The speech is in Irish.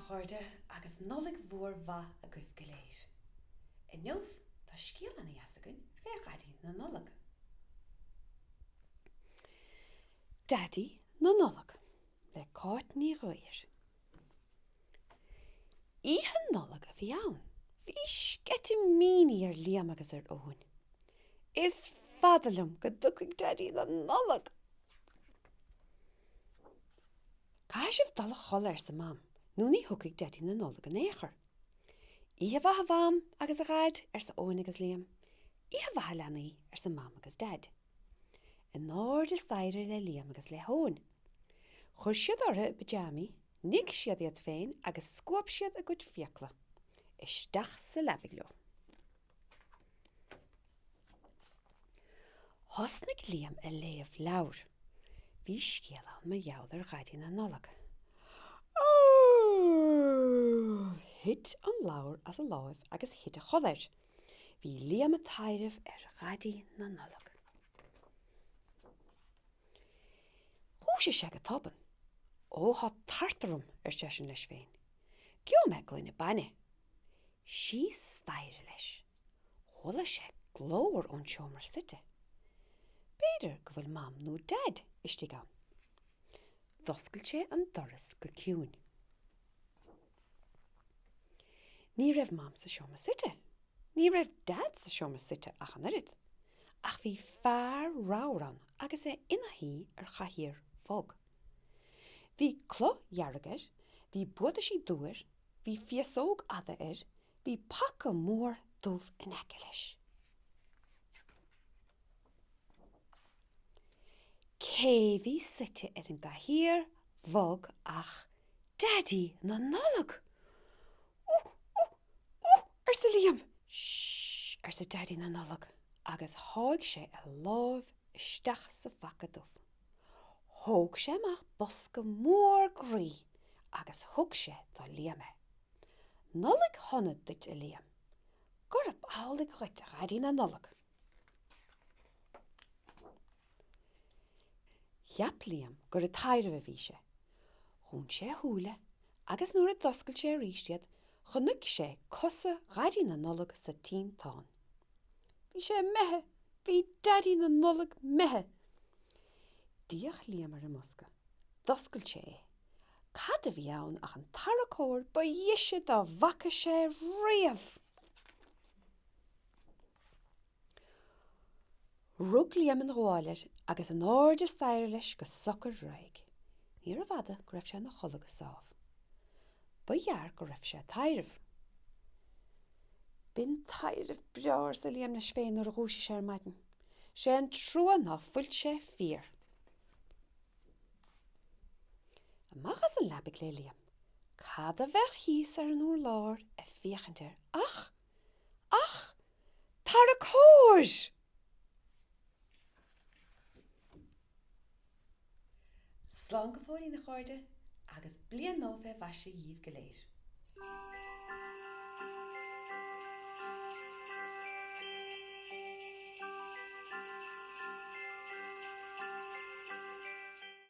chuirde agus nollaigh mhór bha a goibh go léir. I neamh tá scéal ana dheasagan féachadí na nollaig. Daddy na nollaig le cáit ní roiir. Ihe nollaig a bhí ann. Bhí scete míní ar liam agus ar óin. Is fadalum go dtuigh Daddy na nollaig. Caisibh dul a choll ar sa mam. Núnaí thucaigh Daddy na nollaig an éair. Ihe bhatha bham agus a ghaid ar sa óin agus liam. Ihe bhatha leanaí ar sa mam agus dad. In áir de staire le liam agus le hón. Chur siad ortha pajami, nig siad iad féin agus scuab siad a gcuid fiacla. Isteach sa labiglo. Thosnig liam a léamh leabhar. Bhí scéal an mar gheall ar ghaidí na nollaig. Hit an leabhar as a láimh agus hit a chollair. Bhí liam a tairimh ar ghaidí na nollaig. Thúise sé go toban. Ó há tartarum ar sesin leis féin. Cio me glúine banne. Sí staire leis. Chola sé glóir ón seomar site. Beidir go bhfuil mam nó dad istigh ann. D'oscail sé an doras go ciúin. Ní raibh mam sa seomar site. Ní raibh dad sa seomar site ach an irid. Ach bhí fearr ráran agus inahí ar chaithír fog. Bhí clo jarragar, bhí buadasí dúir, bhí fiasóg ada bhí paca mór dúmh in aice leis. Cé bhí site ar an gcathaoir bhog ach Daddy na nollaig. Ar sa liam. Shh, ar sa Daddy na nollaig. Agus tháig sé a láimh isteach sa faca dubh. Thóg sé amach bosca mór grí agus thug sé dá liame. Nollaig honad duit a liam. Gurb álaigh chuit a ghaidí na nollaig. Cheap liam gur a tairimh a bhí sé. Thún sé thúla agus nuair a d'oscail sé ríistead, chunnig sé cosa ghaidí na nollaig sa tín tán. Bhí sé methe, bhí Daddy na nollaig methe. Díoch liam ar a mosca. D'oscail sé é. Cad a bhí ann ach an taracóir ba dhiise dá bhaca sé riamh. Rug liam an gháilir agus an áir de staire leis go sochar raig. Níor a bhada go raibh sé na chola go sábh. Ba dhearr go raibh sé tairimh. Bin tairimh breáir sa liam leis féin nuair a dhúise sé ar maidin. Sé an trúan ná fuilt sé fíor. Amachas an labig le liam. Cad a bheith híos ar an úr láir a fiachantar. Ach, taracóir! Slán go fóirí na cháirde agus blian nó bheith bhaise díomh go léir.